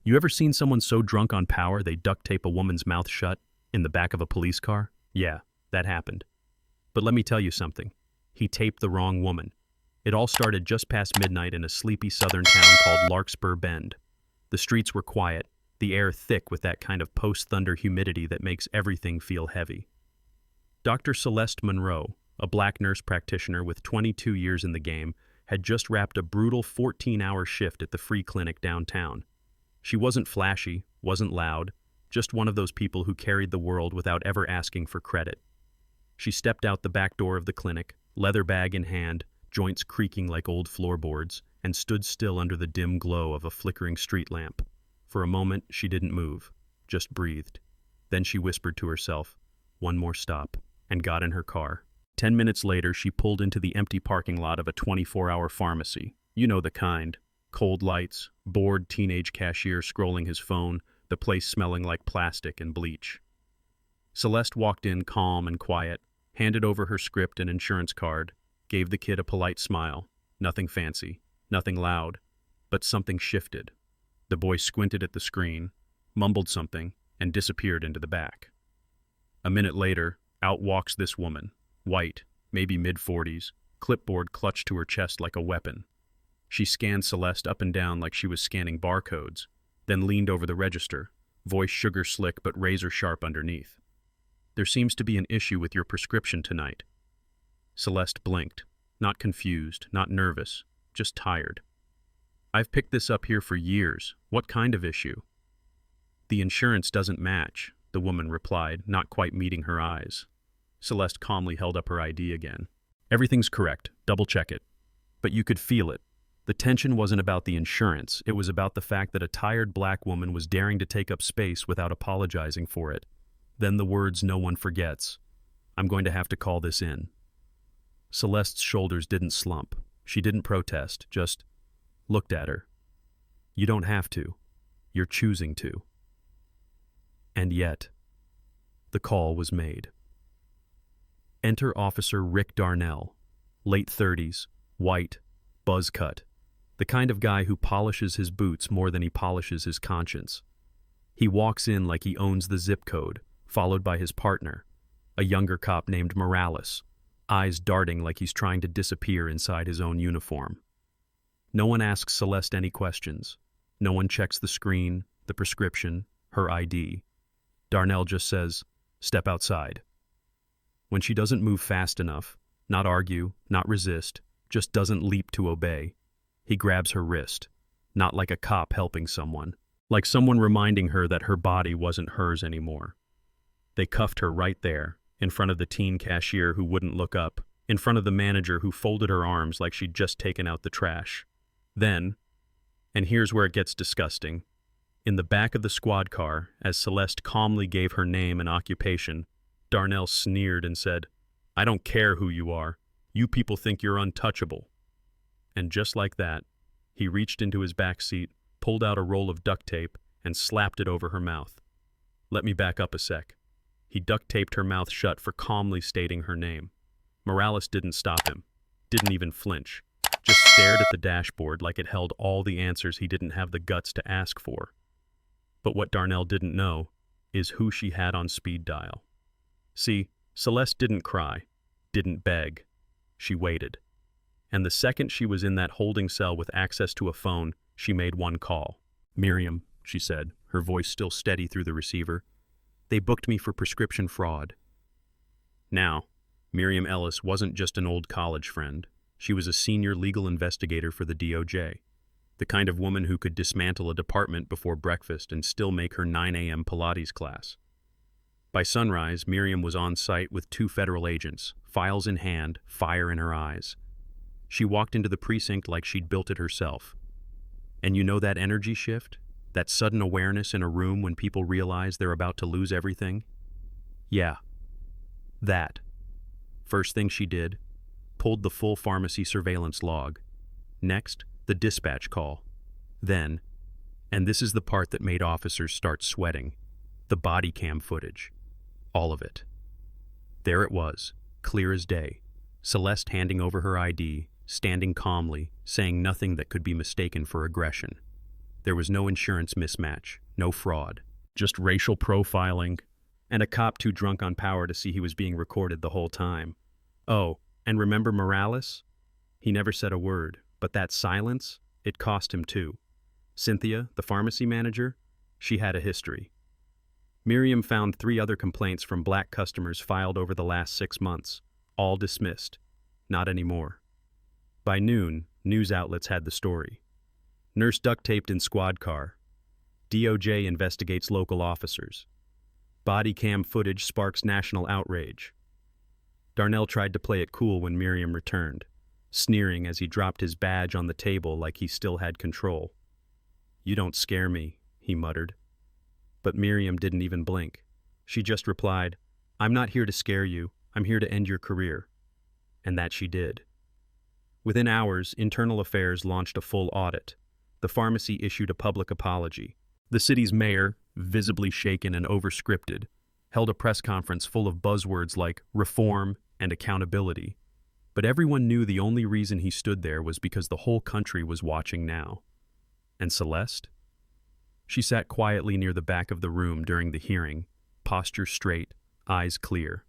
You ever seen someone so drunk on power they duct tape a woman's mouth shut in the back of a police car? Yeah, that happened. But let me tell you something. He taped the wrong woman. It all started just past midnight in a sleepy southern town called Larkspur Bend. The streets were quiet, the air thick with that kind of post-thunder humidity that makes everything feel heavy. Dr. Celeste Monroe, a black nurse practitioner with 22 years in the game, had just wrapped a brutal 14-hour shift at the free clinic downtown. She wasn't flashy, wasn't loud, just one of those people who carried the world without ever asking for credit. She stepped out the back door of the clinic, leather bag in hand, joints creaking like old floorboards, and stood still under the dim glow of a flickering street lamp. For a moment, she didn't move, just breathed. Then she whispered to herself, "One more stop," and got in her car. 10 minutes later, she pulled into the empty parking lot of a 24-hour pharmacy. You know the kind. Cold lights, bored teenage cashier scrolling his phone, the place smelling like plastic and bleach. Celeste walked in calm and quiet, handed over her script and insurance card, gave the kid a polite smile. Nothing fancy, nothing loud, but something shifted. The boy squinted at the screen, mumbled something, and disappeared into the back. A minute later, out walks this woman, white, maybe mid-40s, clipboard clutched to her chest like a weapon. She scanned Celeste up and down like she was scanning barcodes, then leaned over the register, voice sugar slick but razor sharp underneath. "There seems to be an issue with your prescription tonight." Celeste blinked, not confused, not nervous, just tired. "I've picked this up here for years. What kind of issue?" "The insurance doesn't match," the woman replied, not quite meeting her eyes. Celeste calmly held up her ID again. "Everything's correct. Double check it." But you could feel it. The tension wasn't about the insurance. It was about the fact that a tired black woman was daring to take up space without apologizing for it. Then the words no one forgets. "I'm going to have to call this in." Celeste's shoulders didn't slump. She didn't protest, just looked at her. "You don't have to. You're choosing to." And yet, the call was made. Enter Officer Rick Darnell, late 30s, white, buzz cut, the kind of guy who polishes his boots more than he polishes his conscience. He walks in like he owns the zip code, followed by his partner, a younger cop named Morales, eyes darting like he's trying to disappear inside his own uniform. No one asks Celeste any questions. No one checks the screen, the prescription, her ID. Darnell just says, "Step outside." When she doesn't move fast enough, not argue, not resist, just doesn't leap to obey, he grabs her wrist, not like a cop helping someone, like someone reminding her that her body wasn't hers anymore. They cuffed her right there, in front of the teen cashier who wouldn't look up, in front of the manager who folded her arms like she'd just taken out the trash. Then, and here's where it gets disgusting, in the back of the squad car, as Celeste calmly gave her name and occupation, Darnell sneered and said, "I don't care who you are. You people think you're untouchable." And just like that, he reached into his back seat, pulled out a roll of duct tape, and slapped it over her mouth. "Let me back up a sec." He duct taped her mouth shut for calmly stating her name. Morales didn't stop him, didn't even flinch, just stared at the dashboard like it held all the answers he didn't have the guts to ask for. But what Darnell didn't know is who she had on speed dial. See, Celeste didn't cry, didn't beg. She waited. And the second she was in that holding cell with access to a phone, she made one call. "Miriam," she said, her voice still steady through the receiver, "they booked me for prescription fraud." Now, Miriam Ellis wasn't just an old college friend. She was a senior legal investigator for the DOJ, the kind of woman who could dismantle a department before breakfast and still make her 9 a.m. Pilates class. By sunrise, Miriam was on site with 2 federal agents, files in hand, fire in her eyes. She walked into the precinct like she'd built it herself. And you know that energy shift? That sudden awareness in a room when people realize they're about to lose everything? Yeah. That. First thing she did, pulled the full pharmacy surveillance log. Next, the dispatch call. Then, and this is the part that made officers start sweating, the body cam footage. All of it. There it was, clear as day. Celeste handing over her ID, standing calmly, saying nothing that could be mistaken for aggression. There was no insurance mismatch, no fraud, just racial profiling, and a cop too drunk on power to see he was being recorded the whole time. Oh, and remember Morales? He never said a word, but that silence, it cost him too. Cynthia, the pharmacy manager, she had a history. Miriam found 3 other complaints from black customers filed over the last 6 months, all dismissed. Not anymore. By noon, news outlets had the story. Nurse duct taped in squad car. DOJ investigates local officers. Body cam footage sparks national outrage. Darnell tried to play it cool when Miriam returned, sneering as he dropped his badge on the table like he still had control. "You don't scare me," he muttered. But Miriam didn't even blink. She just replied, "I'm not here to scare you. I'm here to end your career." And that she did. Within hours, Internal Affairs launched a full audit. The pharmacy issued a public apology. The city's mayor, visibly shaken and overscripted, held a press conference full of buzzwords like reform and accountability. But everyone knew the only reason he stood there was because the whole country was watching now. And Celeste? She sat quietly near the back of the room during the hearing, posture straight, eyes clear.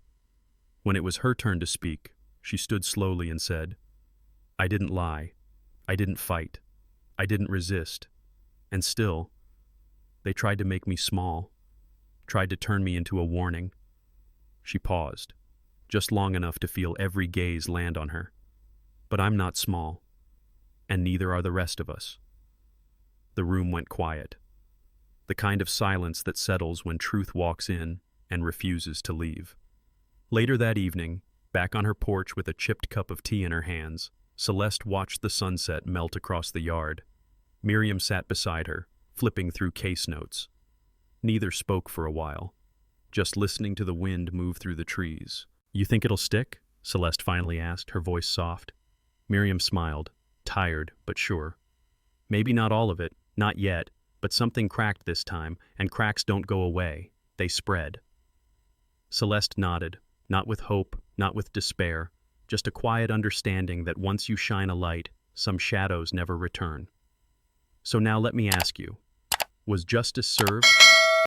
When it was her turn to speak, she stood slowly and said, "I didn't lie. I didn't fight. I didn't resist. And still, they tried to make me small, tried to turn me into a warning." She paused, just long enough to feel every gaze land on her. "But I'm not small, and neither are the rest of us." The room went quiet. The kind of silence that settles when truth walks in and refuses to leave. Later that evening, back on her porch with a chipped cup of tea in her hands, Celeste watched the sunset melt across the yard. Miriam sat beside her, flipping through case notes. Neither spoke for a while, just listening to the wind move through the trees. "You think it'll stick?" Celeste finally asked, her voice soft. Miriam smiled, tired but sure. "Maybe not all of it, not yet, but something cracked this time, and cracks don't go away, they spread." Celeste nodded, not with hope, not with despair, just a quiet understanding that once you shine a light, some shadows never return. "So now let me ask you, was justice served,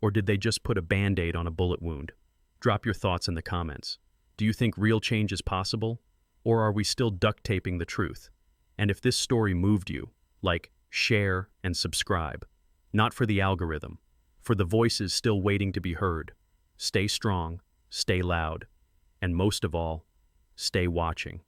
or did they just put a Band-Aid on a bullet wound?" Drop your thoughts in the comments. Do you think real change is possible, or are we still duct taping the truth? And if this story moved you, like, share and subscribe. Not for the algorithm, for the voices still waiting to be heard. Stay strong, stay loud, and most of all, stay watching.